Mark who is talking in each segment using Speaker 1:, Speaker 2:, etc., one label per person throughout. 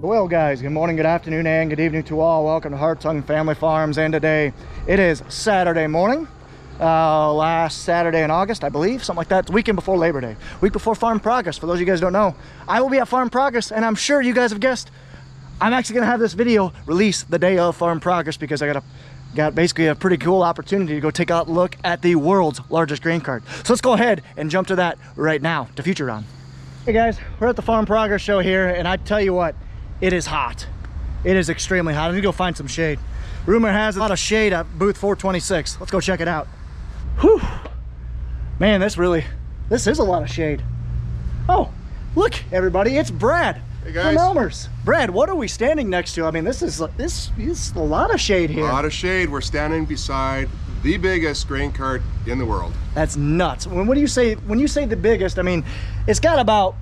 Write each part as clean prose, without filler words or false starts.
Speaker 1: Well guys, good morning, good afternoon, and good evening to all. Welcome to Hartung Family Farms, and today it is Saturday morning, last Saturday in August, I believe, something like that. It's the weekend before Labor Day, week before Farm Progress. For those of you guys who don't know, I will be at Farm Progress, and I'm sure you guys have guessed, I'm actually gonna have this video released the day of Farm Progress because I got basically a pretty cool opportunity to go take a look at the world's largest grain cart. So let's go ahead and jump to that right now to Future Round. Hey guys, we're at the Farm Progress show here, and I tell you what, it is hot. It is extremely hot. I need to go find some shade. Rumor has a lot of shade at booth 426. Let's go check it out. Whew. Man, this is a lot of shade. Oh, look everybody, it's Brad.
Speaker 2: Hey guys.
Speaker 1: From Elmer's. Brad, what are we standing next to? I mean, this is a lot of shade here.
Speaker 2: A lot of shade. We're standing beside the biggest grain cart in the world.
Speaker 1: That's nuts. When you say the biggest, I mean, it's got about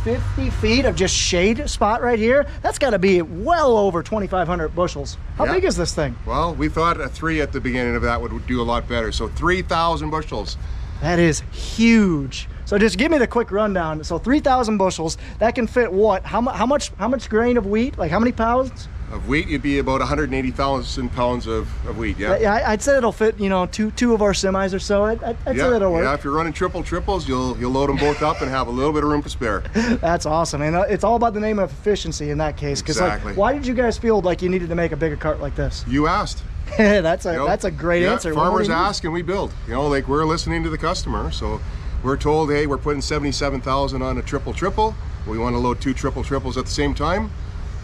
Speaker 1: 50 feet of just shade spot right here. That's got to be well over 2,500 bushels. How big is this thing?
Speaker 2: Well, we thought a 3 at the beginning of that would do a lot better. So 3,000 bushels.
Speaker 1: That is huge. So just give me the quick rundown. So 3,000 bushels, that can fit what? How much grain of wheat? Like how many pounds?
Speaker 2: Of wheat, you'd be about 180,000 pounds of wheat,
Speaker 1: Yeah, I'd say it'll fit, you know, two of our semis or so. I'd say that'll work.
Speaker 2: Yeah, if you're running triples, you'll load them both up and have a little bit of room to spare.
Speaker 1: That's awesome. And it's all about the name of efficiency in that case.
Speaker 2: Exactly.
Speaker 1: Like, why did you guys feel like you needed to make a bigger cart like this?
Speaker 2: You asked.
Speaker 1: That's a great answer.
Speaker 2: Farmers ask and we build. You know, like we're listening to the customer. So we're told, hey, we're putting 77,000 on a triple. We want to load 2 triples at the same time.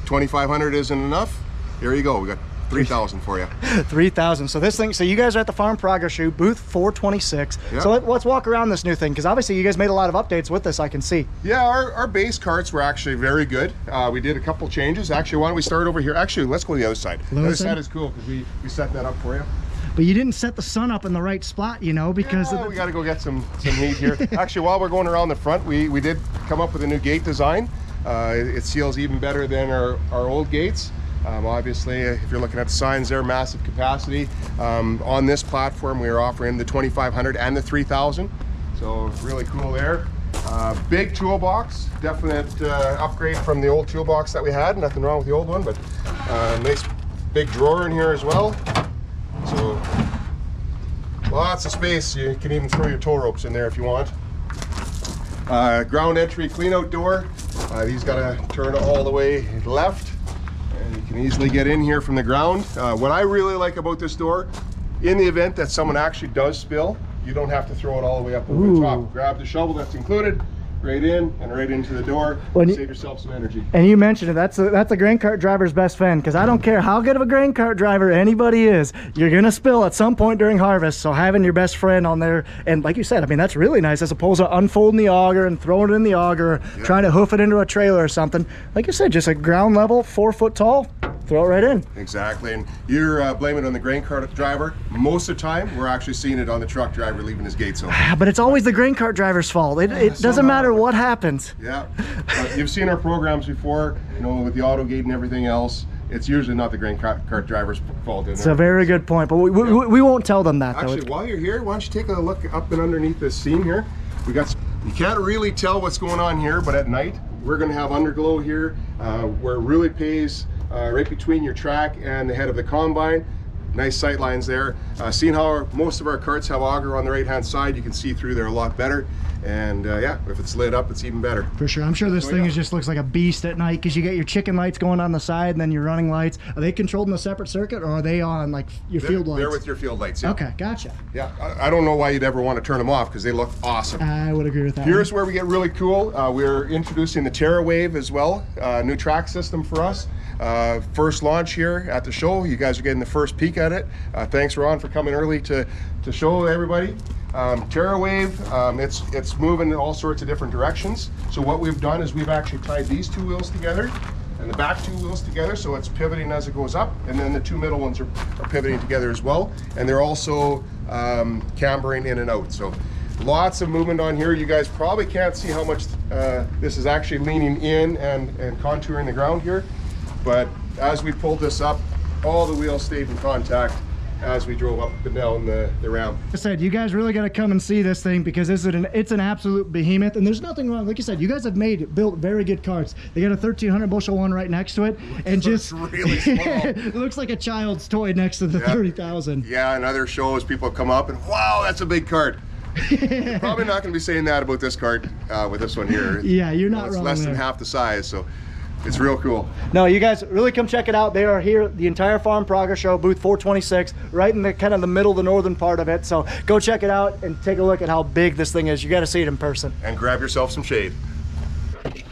Speaker 2: 2,500 isn't enough. Here you go. We got 3,000 for you. 3,000.
Speaker 1: So this thing. So you guys are at the Farm Progress show, booth 426. Yep. So let's walk around this new thing, because obviously you guys made a lot of updates with this. I can see.
Speaker 2: Yeah, our base carts were actually very good. We did a couple changes. Actually, why don't we start over here? Actually, let's go to the other side. The other side is cool because we set that up for you.
Speaker 1: But you didn't set the sun up in the right spot, you know, because
Speaker 2: we got to go get some heat here. Actually, while we're going around the front, we did come up with a new gate design. It seals even better than our old gates. Obviously, if you're looking at the signs there, massive capacity. On this platform, we are offering the 2,500 and the 3,000. So really cool there. Big toolbox, definite upgrade from the old toolbox that we had. Nothing wrong with the old one, but nice big drawer in here as well. So lots of space. You can even throw your tow ropes in there if you want. Ground entry cleanout door. These got to turn all the way left. And you can easily get in here from the ground. What I really like about this door, in the event that someone actually does spill, you don't have to throw it all the way up over the top. Grab the shovel that's included, right in and right into the door. Save yourself some energy. And you mentioned it, that's a grain cart driver's best friend, because I don't care how good of a grain cart driver anybody is, you're gonna spill at some point during harvest. So having your best friend on there, and like you said, I mean, that's really nice, as opposed to unfolding the auger and throwing it in the auger, trying to hoof it into a trailer or something. Like you said, just a ground level, 4 foot tall, throw it right in. Exactly. And you're blaming it on the grain cart driver. Most of the time, we're actually seeing it on the truck driver leaving his gates open. But it's always the grain cart driver's fault. It doesn't matter what happens. Yeah. You've seen our programs before, you know, with the auto gate and everything else. It's usually not the grain cart driver's fault. It's a very good point, but we won't tell them that. Actually, while you're here, why don't you take a look up and underneath this seam here? You can't really tell what's going on here, but at night, we're going to have underglow here, where it really pays right between your track and the head of the combine. Nice sight lines there. Seeing how most of our carts have auger on the right hand side, you can see through there a lot better. And yeah, if it's lit up, it's even better. For sure. I'm sure this thing just looks like a beast at night, because you get your chicken lights going on the side and then your running lights. Are they controlled in a separate circuit, or are they on like your field lights? They're with your field lights, yeah. Okay, gotcha. Yeah, I don't know why you'd ever want to turn them off, because they look awesome. I would agree with that. Here's where we get really cool. We're introducing the TerraWave as well, new track system for us. First launch here at the show. You guys are getting the first peek at it. Thanks, Ron, for coming early to show everybody. TerraWave, it's moving in all sorts of different directions. So what we've done is we've actually tied these 2 wheels together and the back 2 wheels together, so it's pivoting as it goes up, and then the 2 middle ones are pivoting together as well, and they're also cambering in and out. So lots of movement on here. You guys probably can't see how much this is actually leaning in and contouring the ground here, but as we pulled this up, all the wheels stayed in contact as we drove up and down the ramp.
Speaker 1: Like I said, you guys really got to come and see this thing because it's an absolute behemoth, and there's nothing wrong. Like you said, you guys have built very good carts. They got a 1,300 bushel one right next to it, and just
Speaker 2: really small.
Speaker 1: It looks like a child's toy next to the 30,000.
Speaker 2: Yeah, and other shows people come up and wow, that's a big cart. You're probably not going to be saying that about this cart with this one here.
Speaker 1: Yeah, you're not wrong.
Speaker 2: It's less than half the size, so it's real cool.
Speaker 1: No, you guys really come check it out. They are here, the entire Farm Progress Show, booth 426, right in the kind of the middle, the northern part of it. So go check it out and take a look at how big this thing is. You got to see it in person.
Speaker 2: And grab yourself some shade.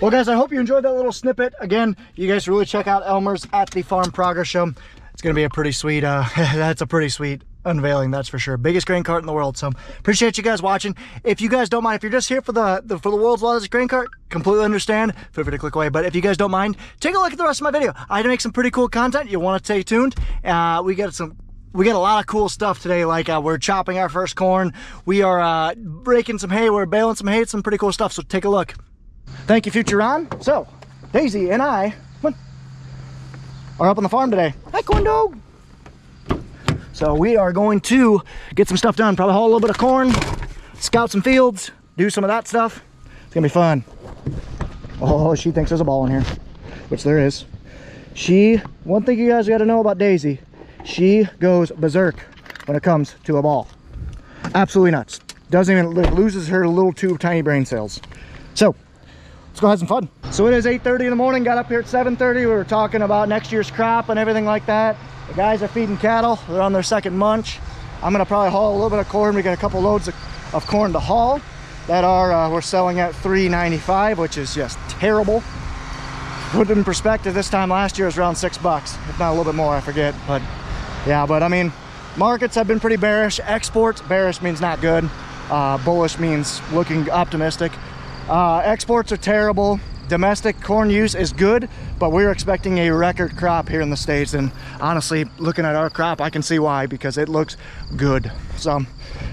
Speaker 1: Well, guys, I hope you enjoyed that little snippet. Again, you guys really check out Elmer's at the Farm Progress Show. It's going to be a pretty sweet, that's a pretty sweet unveiling, that's for sure. Biggest grain cart in the world. So appreciate you guys watching. If you guys don't mind, if you're just here for the world's largest grain cart, completely understand, feel free to click away. But if you guys don't mind, take a look at the rest of my video. I had to make some pretty cool content. You want to stay tuned. We got a lot of cool stuff today, like we're chopping our first corn, we are breaking some hay, we're baling some hay. It's some pretty cool stuff, so take a look. Thank you, Future Ron. So Daisy and I are up on the farm today. Hi, corn dog. So we are going to get some stuff done. Probably haul a little bit of corn, scout some fields, do some of that stuff. It's gonna be fun. Oh, she thinks there's a ball in here, which there is. One thing you guys gotta know about Daisy, she goes berserk when it comes to a ball. Absolutely nuts. Doesn't even, loses her little two tiny brain cells. So let's go have some fun. So it is 8:30 in the morning, got up here at 7:30. We were talking about next year's crop and everything like that. The guys are feeding cattle. They're on their second munch. I'm gonna probably haul a little bit of corn. We got a couple loads of corn to haul that are we're selling at $3.95, which is just terrible. Put it in perspective, this time last year was around $6, if not a little bit more, I forget. But yeah, but I mean, markets have been pretty bearish. Exports, bearish means not good. Bullish means looking optimistic. Exports are terrible. Domestic corn use is good, but we're expecting a record crop here in the States, and honestly, looking at our crop, I can see why, because it looks good. So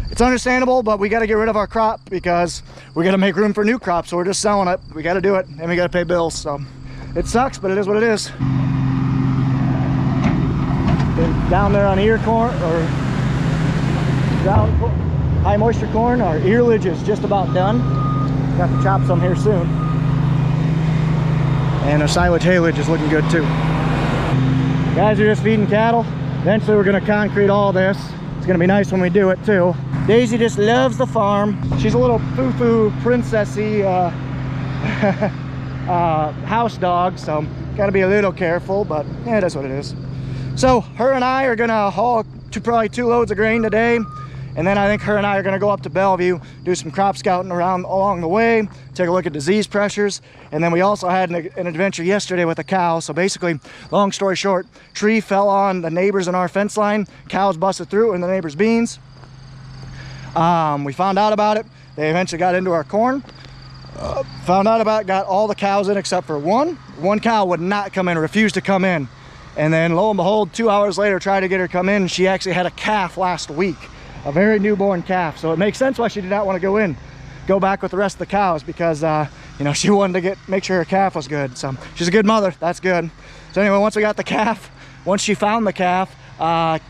Speaker 1: it's understandable, but we got to get rid of our crop because we got to make room for new crops, so we're just selling it. We got to do it, and we got to pay bills. So it sucks, but it is what it is. Been down there on ear corn, or high moisture corn. Our earlage is just about done. Got to chop some here soon. And our silage haylage is looking good too. Guys are just feeding cattle. Eventually we're gonna concrete all this. It's gonna be nice when we do it too. Daisy just loves the farm. She's a little foo-foo princessy house dog, so gotta be a little careful, but yeah, that's what it is. So her and I are gonna haul probably 2 loads of grain today. And then I think her and I are going to go up to Bellevue, do some crop scouting along the way, take a look at disease pressures. And then we also had an adventure yesterday with a cow. So basically, long story short, tree fell on the neighbors in our fence line. Cows busted through in the neighbors' beans. We found out about it. They eventually got into our corn. Found out about it, got all the cows in except for one. One cow would not come in, refused to come in. And then lo and behold, 2 hours later, tried to get her to come in. She actually had a calf last week. A very newborn calf, so it makes sense why she did not want to go back with the rest of the cows, because you know, she wanted to make sure her calf was good. So she's a good mother, that's good. So anyway, once we got the calf, once she found the calf, got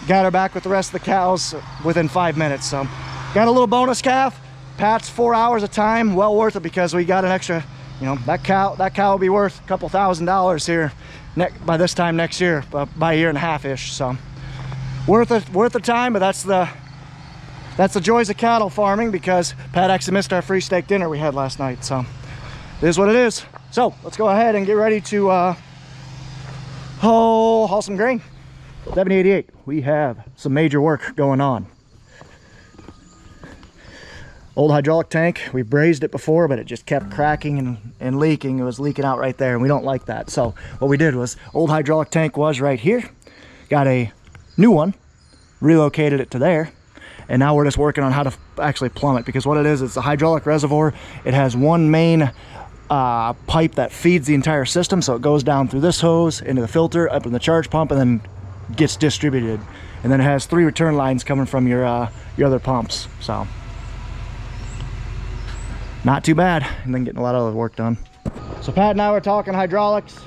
Speaker 1: her back with the rest of the cows within 5 minutes. So got a little bonus calf. Pat's 4 hours of time, well worth it, because we got an extra, you know, that cow will be worth a couple $1,000s here by this time next year, by a year and a half-ish. So worth the time, but that's the joys of cattle farming, because Pat actually missed our free steak dinner we had last night. So it is what it is. So let's go ahead and get ready to haul some grain. 7088, we have some major work going on. Old hydraulic tank, we brazed it before, but it just kept cracking and leaking. It was leaking out right there, and we don't like that. So what we did was, old hydraulic tank was right here, got a new one, relocated it to there, and now we're just working on how to actually plumb it, because what it is, it's a hydraulic reservoir. It has one main pipe that feeds the entire system, so it goes down through this hose into the filter, up in the charge pump, and then gets distributed. And then it has 3 return lines coming from your other pumps. So not too bad, and then getting a lot of other work done. So Pat and I were talking hydraulics.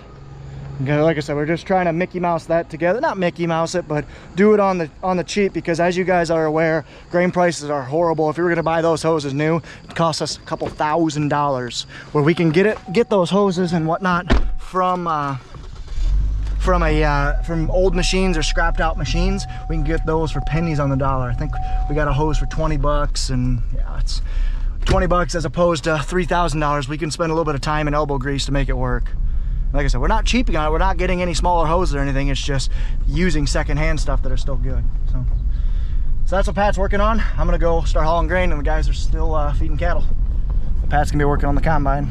Speaker 1: Okay, like I said, we're just trying to Mickey Mouse that together. Not Mickey Mouse it, but do it on the cheap, because as you guys are aware, grain prices are horrible. If we were gonna buy those hoses new, it costs us a couple $1,000s, where we can get those hoses and whatnot from old machines or scrapped out machines. We can get those for pennies on the dollar. I think we got a hose for 20 bucks, and yeah, it's 20 bucks as opposed to $3,000. We can spend a little bit of time and elbow grease to make it work. Like I said, we're not cheaping on it. We're not getting any smaller hoses or anything. It's just using secondhand stuff that are still good. So that's what Pat's working on. I'm gonna go start hauling grain, and the guys are still feeding cattle. But Pat's gonna be working on the combine.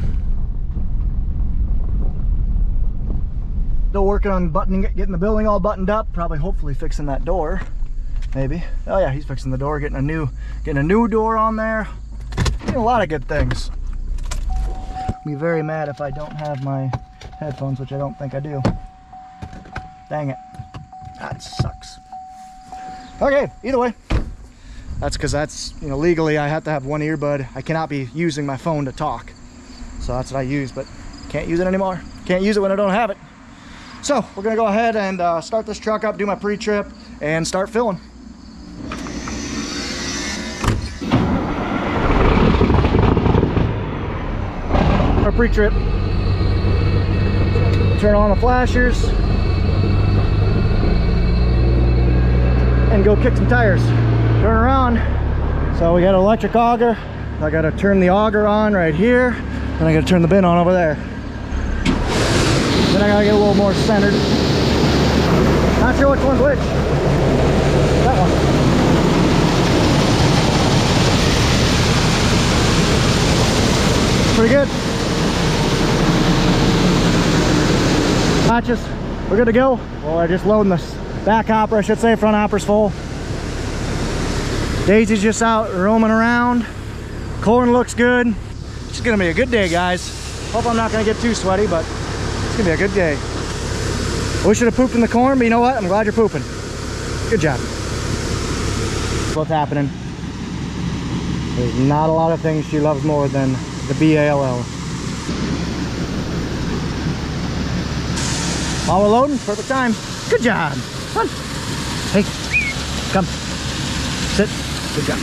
Speaker 1: Still working on getting the building all buttoned up. Probably, hopefully, fixing that door. Maybe. Oh yeah, he's fixing the door, getting a new door on there. Doing a lot of good things. I'll be very mad if I don't have my headphones, which I don't think I do. Dang it. That sucks. Okay, either way. That's because legally I have to have one earbud. I cannot be using my phone to talk. So that's what I use, but can't use it anymore. Can't use it when I don't have it. So we're gonna go ahead and start this truck up, do my pre-trip, and start filling. Our pre-trip. Turn on the flashers and go kick some tires. Turn around. So we got an electric auger. I gotta turn the auger on right here, and I gotta turn the bin on over there. Then I gotta get a little more centered. Not sure which one's which. That one. Pretty good. Matches, we're good to go. Well, I'm just loading this back hopper, I should say. Front hopper's full. Daisy's just out roaming around. Corn looks good. It's gonna be a good day, guys. Hope I'm not gonna get too sweaty, but it's gonna be a good day. We should have pooped in the corn, but you know what? I'm glad you're pooping. Good job. What's happening? There's not a lot of things she loves more than the BALL. While we're loading, perfect time. Good job. Come on. Hey, come. Sit. Good job.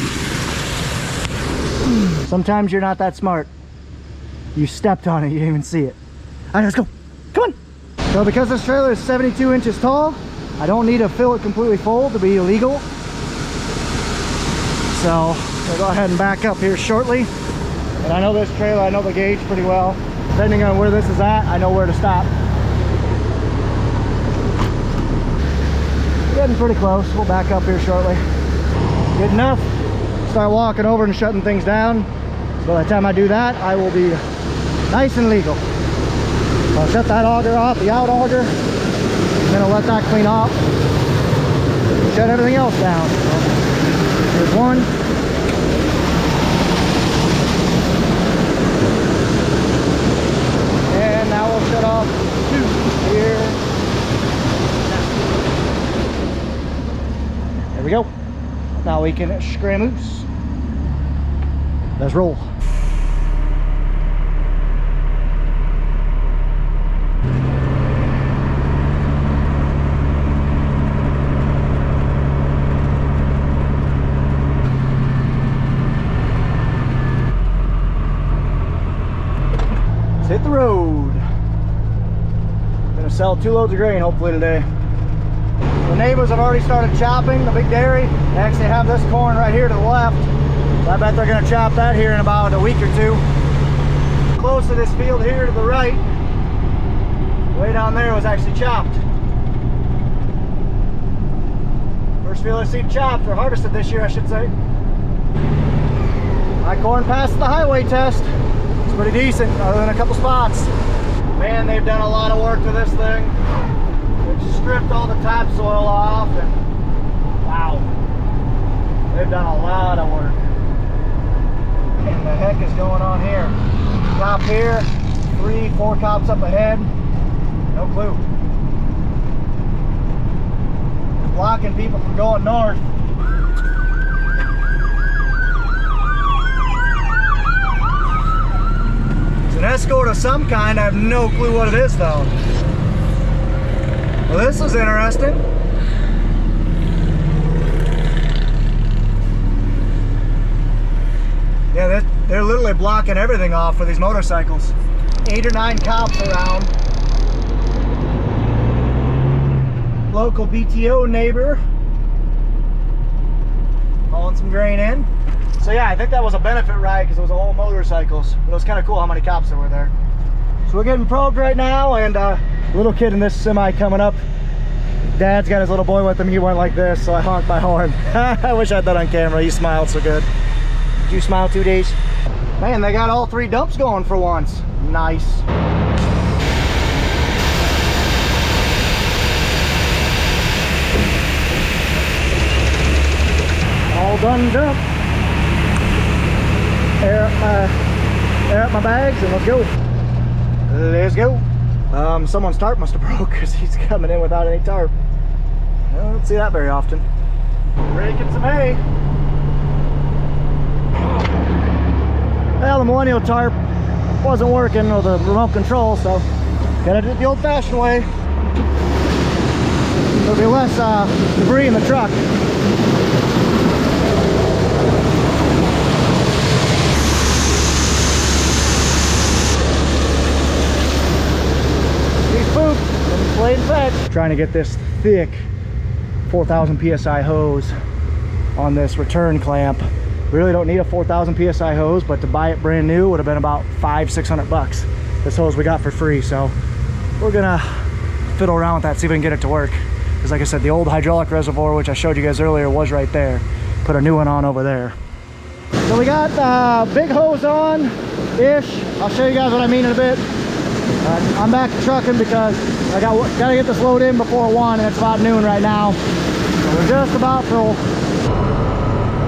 Speaker 1: Sometimes you're not that smart. You stepped on it, you didn't even see it. All right, let's go. Come on. So because this trailer is 72 inches tall, I don't need to fill it completely full to be illegal. So we'll go ahead and back up here shortly. And I know this trailer, I know the gauge pretty well. Depending on where this is at, I know where to stop. Getting pretty close. We'll back up here shortly. Good enough. Start walking over and shutting things down. So by the time I do that, I will be nice and legal. I'll shut that auger off, the out auger, and then I'll let that clean off. Shut everything else down. So here's one. And now we'll shut off two here. There we go. Now we can scramoose. Let's roll. Let's hit the road. Gonna sell 2 loads of grain hopefully today. The neighbors have already started chopping, the big dairy. They actually have this corn right here to the left. So I bet they're gonna chop that here in about a week or two. Close to this field here to the right, way down there was actually chopped. First field I've seen chopped, or harvested this year I should say. My corn passed the highway test. It's pretty decent, other than a couple spots. Man, they've done a lot of work to this thing. They've stripped all the topsoil off, and wow, they've done a lot of work. What the heck is going on here? Top here, 3-4 cops up ahead, no clue. They're blocking people from going north. It's an escort of some kind. I have no clue what it is though. Well, this is interesting. Yeah, they're literally blocking everything off for these motorcycles. 8 or 9 cops around. Local BTO neighbor hauling some grain in. So yeah, I think that was a benefit ride because it was all motorcycles. But it was kind of cool how many cops there were there. So we're getting probed right now, and little kid in this semi coming up. Dad's got his little boy with him. He went like this, so I honked my horn. I wish I had that on camera. He smiled so good. Did you smile 2 days? Man, they got all 3 dumps going for once. Nice. All done dump. Air up my bags and let's go. Let's go. Someone's tarp must have broke because he's coming in without any tarp. I don't see that very often. Raking some hay. Well, the millennial tarp wasn't working with the remote control, so gotta do it the old-fashioned way. There'll be less debris in the truck. He's pooped and played fetch. Trying to get this thick 4,000 psi hose on this return clamp. We really don't need a 4,000 psi hose, but to buy it brand new would have been about $500–600 bucks. This hose we got for free, so we're gonna fiddle around with that, see if we can get it to work. Because like I said, the old hydraulic reservoir, which I showed you guys earlier, was right there. Put a new one on over there. So we got big hose on-ish. I'll show you guys what I mean in a bit. I'm back to trucking because I gotta get this load in before 1, and it's about noon right now. So we're just about full.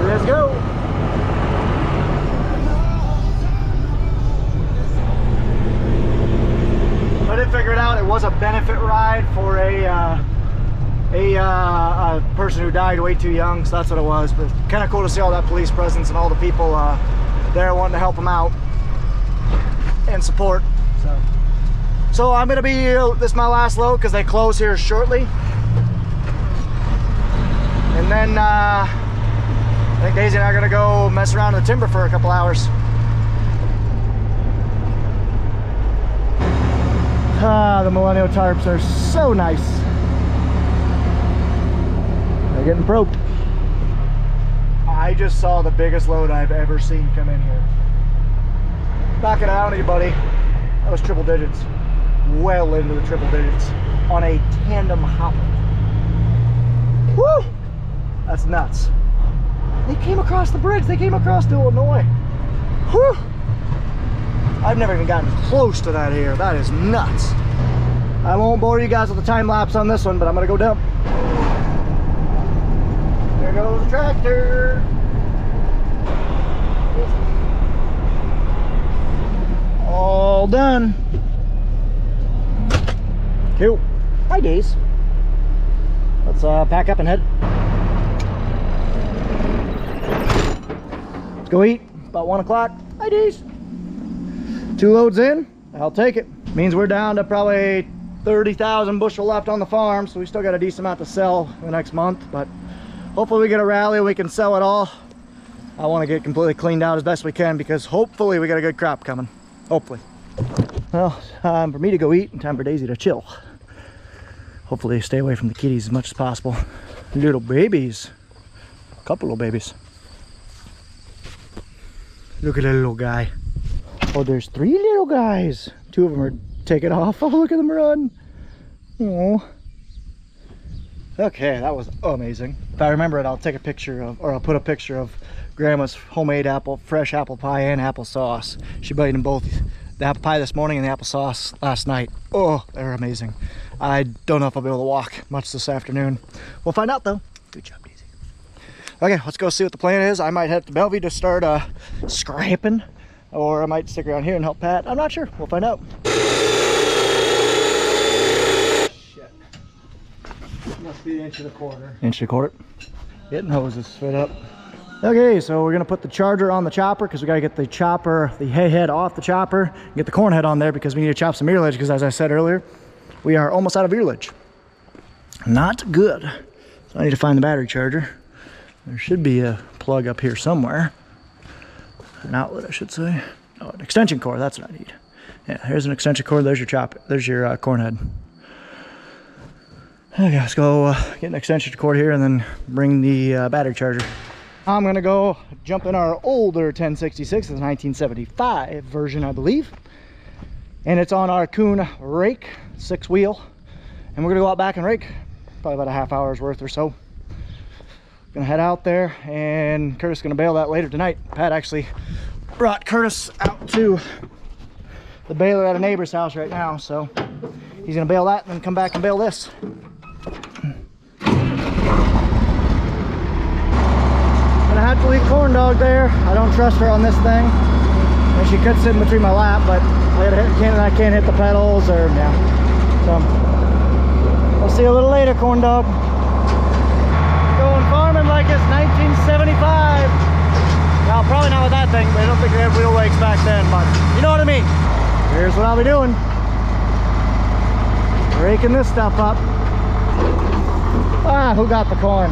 Speaker 1: Let's go. I did figure it out. It was a benefit ride for a person who died way too young, so that's what it was. But kind of cool to see all that police presence and all the people there wanting to help them out and support. So I'm gonna be, this is my last load because they close here shortly. And then I think Daisy and I are gonna go mess around in the timber for a couple hours. The millennial tarps are so nice. They're getting probed. I just saw the biggest load I've ever seen come in here. Not gonna out anybody. That was triple digits. Well into the triple digits on a tandem hopper. Woo! That's nuts. They came across the bridge. They came across to Illinois. Whew! I've never even gotten close to that here. That is nuts. I won't bore you guys with the time lapse on this one, but I'm gonna go dump. There goes the tractor. All done. Cool. Hi, Days. Let's pack up and head. Let's go eat. About 1 o'clock. Hi, Days. 2 loads in. I'll take it. Means we're down to probably 30,000 bushel left on the farm, so we still got a decent amount to sell the next month, but hopefully we get a rally, we can sell it all. I want to get completely cleaned out as best we can because hopefully we got a good crop coming. Hopefully. Well, time for me to go eat and time for Daisy to chill. Hopefully stay away from the kitties as much as possible. Little babies. A couple little babies. Look at that little guy. Oh, there's 3 little guys. 2 of them are taking off. Oh, look at them run. Oh. Okay, that was amazing. If I remember it, I'll take a picture of, or I'll put a picture of Grandma's homemade fresh apple pie and applesauce. She made them both, the apple pie this morning and the applesauce last night. Oh, they're amazing. I don't know if I'll be able to walk much this afternoon. We'll find out though. Good job, Daisy. Okay, let's go see what the plan is. I might head to Bellevue to start scrapping, or I might stick around here and help Pat. I'm not sure. We'll find out. Shit. Must be 1.25 inches. 1.25 inches. Getting hoses fit up. Okay, so we're gonna put the charger on the chopper because we gotta get the chopper, the hay head off the chopper, and get the corn head on there because we need to chop some earlage because as I said earlier, we are almost out of earlage. Not good. So I need to find the battery charger. There should be a plug up here somewhere. An outlet, I should say. Oh, an extension cord, that's what I need. Yeah, here's an extension cord, there's your corn head. Okay, let's go get an extension cord here and then bring the battery charger. I'm gonna go jump in our older 1066, it's a 1975 version, I believe. And it's on our Kuhn rake, 6-wheel. And we're gonna go out back and rake, probably about a half hour's worth or so. Gonna head out there, and Curtis is gonna bail that later tonight. Pat actually brought Curtis out to the baler at a neighbor's house right now, so he's gonna bail that and then come back and bail this. Gonna have to leave Corn Dog there. I don't trust her on this thing. And she could sit in between my lap, but I can't hit the pedals, or yeah. So I'll see you a little later, Corn Dog. Going farming like it's 1975. Well, probably not with that thing, but I don't think they had wheel wakes back then, but you know what I mean. Here's what I'll be doing. Raking this stuff up. Ah, who got the corn?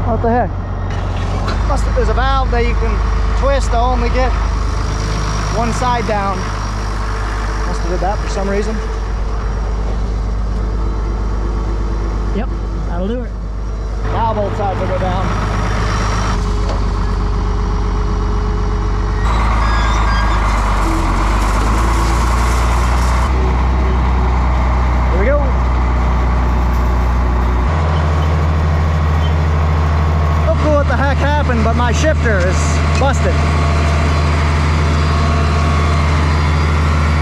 Speaker 1: What the heck? There's a valve that you can twist to only get one side down. Must have did that for some reason. Yep, that'll do it. Now both sides will go down. Here we go. Don't know what the heck happened, but my shifter is busted.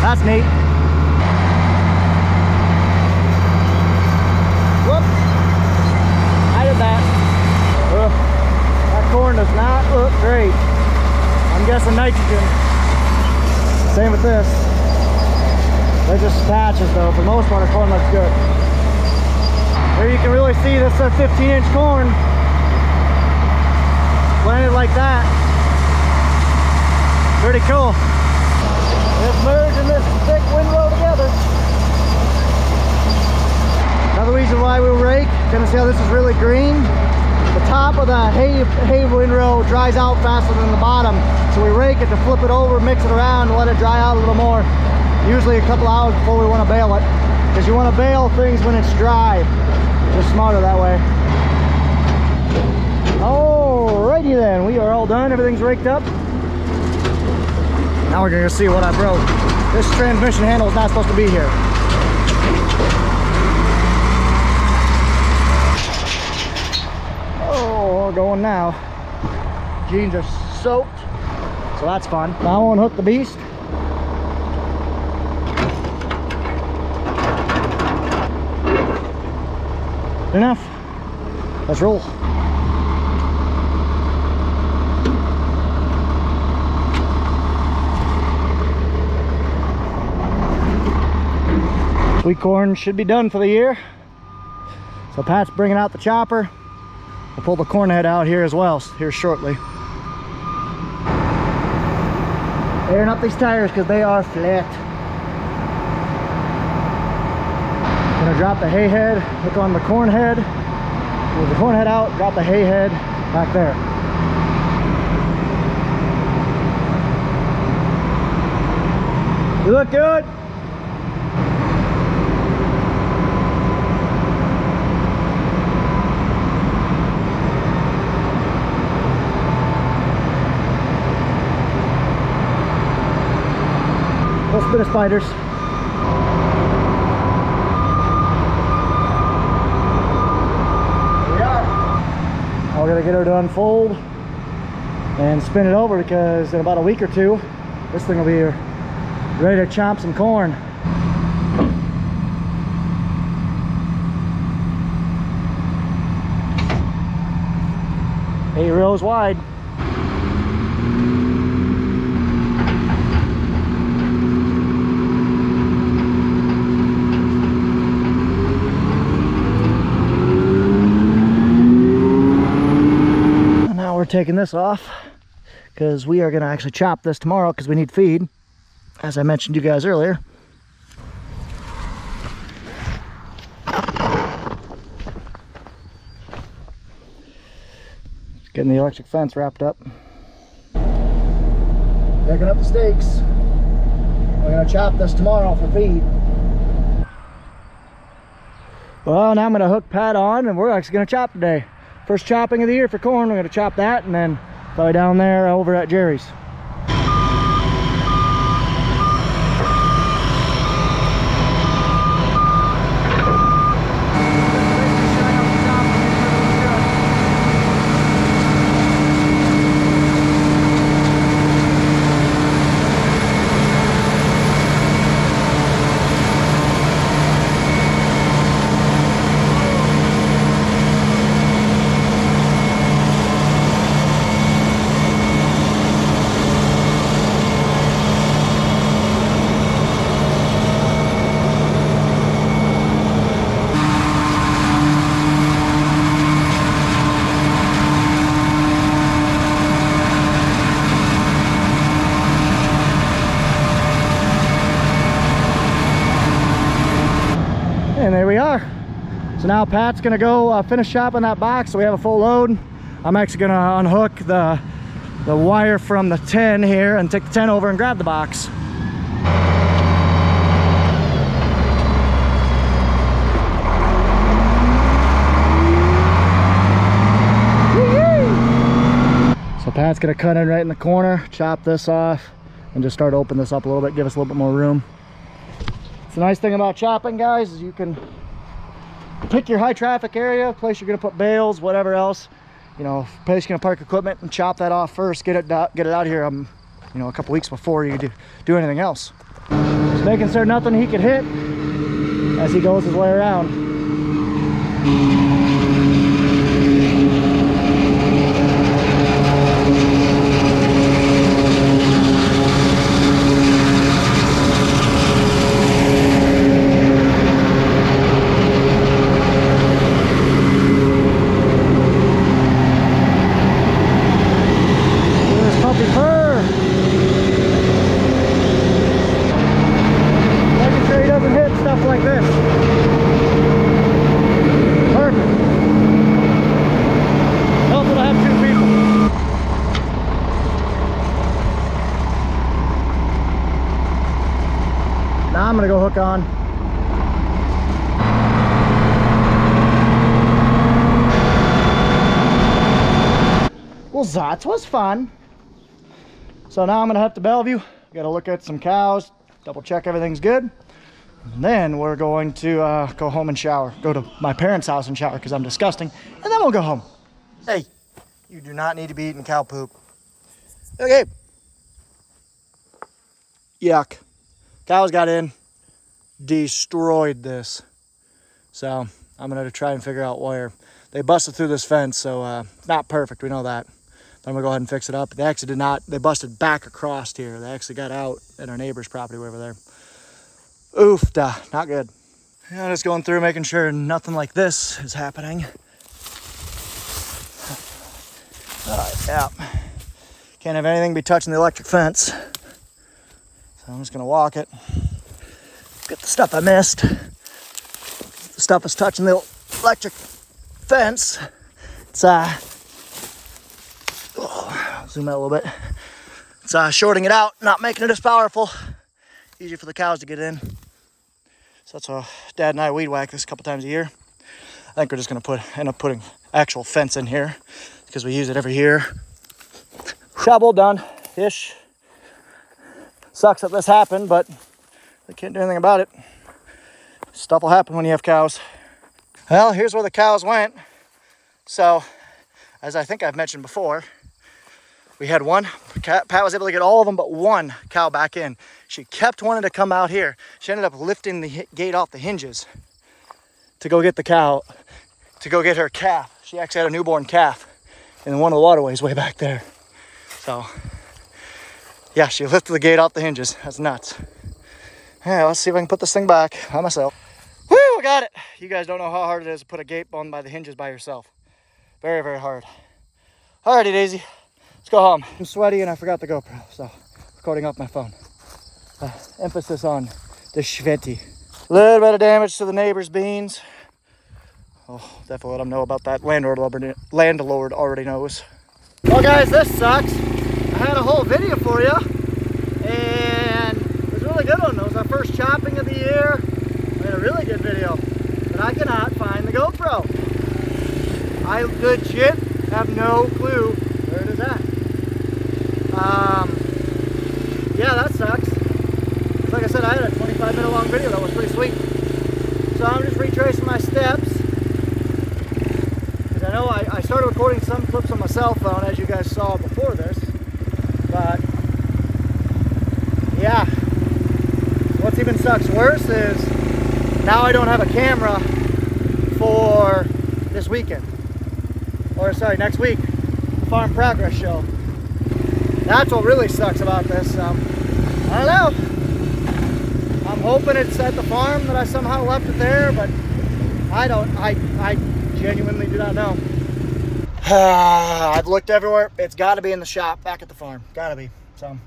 Speaker 1: That's neat. Whoop. I did that. That corn does not look great. I'm guessing nitrogen. Same with this. They're just patches though. For the most part, the corn looks good. There you can really see this 15-inch corn planted like that. Pretty cool. Just merging this thick windrow together. Another reason why we rake, kind of see how this is really green. The top of the hay windrow dries out faster than the bottom, so we rake it to flip it over, mix it around, and let it dry out a little more. Usually a couple hours before we want to bale it, because you want to bale things when it's dry. Just smarter that way. Alrighty then, we are all done. Everything's raked up. Now we're gonna see what I broke. This transmission handle is not supposed to be here. Oh, we're going now. Jeans are soaked, so that's fun. Now I want to hook the beast. Enough. Let's roll. Sweet corn should be done for the year. So Pat's bringing out the chopper. We'll pull the corn head out here as well here shortly. Airing up these tires because they are flat. Gonna drop the hay head, hook on the corn head, move the corn head out, drop the hay head back there. You look good. Little bit of spiders. We're gonna get her to unfold and spin it over, because in about a week or two this thing will be ready to chomp some corn. 8 rows wide. Taking this off because we are going to actually chop this tomorrow because we need feed. as I mentioned to you guys earlier. Getting the electric fence wrapped up. Picking up the stakes. We're gonna chop this tomorrow for feed. Well, now I'm gonna hook Pat on and we're actually gonna chop today. First chopping of the year for corn. We're gonna chop that and then probably down there over at Jerry's. And there we are. So now Pat's gonna go finish chopping that box so we have a full load. I'm actually gonna unhook the wire from the 10 here and take the 10 over and grab the box. So Pat's gonna cut in right in the corner, chop this off, and just start opening this up a little bit, give us a little bit more room. The nice thing about chopping, guys, is you can pick your high traffic area, place you're going to put bales, whatever else, you know, place you're going to park equipment and chop that off first, get it out here you know, a couple weeks before you do anything else. Just making sure nothing he can hit as he goes his way around. Now I'm gonna go hook on. Well, that was fun. So now I'm gonna head to Bellevue. Gotta look at some cows, double check everything's good. And then we're going to go home and shower. Go to my parents' house and shower because I'm disgusting. And then we'll go home. Hey, you do not need to be eating cow poop. Okay. Yuck. Cows got in, destroyed this. So I'm gonna try and figure out where. They busted through this fence, so not perfect, we know that. But I'm gonna go ahead and fix it up. They actually did not, they busted back across here. They actually got out at our neighbor's property over there. Oof, not good. Yeah, just going through making sure nothing like this is happening. All right, yeah. Can't have anything be touching the electric fence. So I'm just gonna walk it. Get the stuff I missed. The stuff is touching the electric fence. It's zoom out a little bit. It's shorting it out, not making it as powerful. Easy for the cows to get in. So that's why Dad and I weed whack this a couple times a year. I think we're just gonna end up putting actual fence in here because we use it every year. Shovel done-ish. Sucks that this happened, but we can't do anything about it. Stuff will happen when you have cows. Well, here's where the cows went. So, as I think I've mentioned before, we had one, Pat was able to get all of them but one cow back in. She kept wanting to come out here. She ended up lifting the gate off the hinges to go get the cow, to go get her calf. She actually had a newborn calf in one of the waterways way back there. So, yeah, she lifted the gate off the hinges. That's nuts. Yeah, let's see if I can put this thing back by myself. Woo, I got it. You guys don't know how hard it is to put a gate on by the hinges by yourself. Very, very hard. Alrighty, Daisy. Let's go home. I'm sweaty and I forgot the GoPro, so recording off my phone. Emphasis on the Schwetti. A little bit of damage to the neighbor's beans. Oh, definitely let them know about that. Landlord already knows. Well guys, this sucks. I had a whole video for you, and it was a really good one. It was our first chopping of the year. We had a really good video, but I cannot find the GoPro. I legit have no clue where it is at. Yeah, that sucks. Like I said, I had a 25-minute long video that was pretty sweet. So I'm just retracing my steps. Because I know I started recording some clips on my cell phone, as you guys saw before this. But, yeah. What's even sucks worse is now I don't have a camera for this weekend. Or, sorry, next week. The Farm Progress Show. That's what really sucks about this. I don't know. I'm hoping it's at the farm that I somehow left it there, but I genuinely do not know. I've looked everywhere. It's got to be in the shop back at the farm. Got to be. So I'm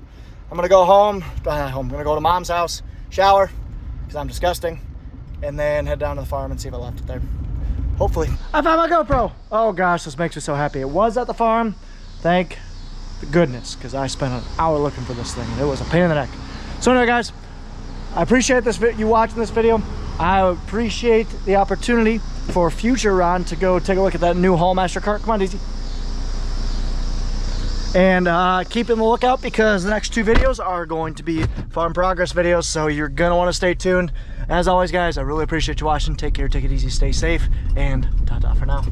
Speaker 1: going to go home. I'm going to go to Mom's house, shower, because I'm disgusting, and then head down to the farm and see if I left it there. Hopefully. I found my GoPro. Oh gosh, this makes me so happy. It was at the farm. Thank goodness, because I spent an hour looking for this thing. It was a pain in the neck. So anyway guys, I appreciate you watching this video. I appreciate the opportunity for a future run to go take a look at that new Hallmaster cart. Come on, Daisy. And keep in the lookout, because the next two videos are going to be farm progress videos, so you're gonna want to stay tuned. As always guys, I really appreciate you watching. Take care, take it easy, stay safe, and ta-ta for now.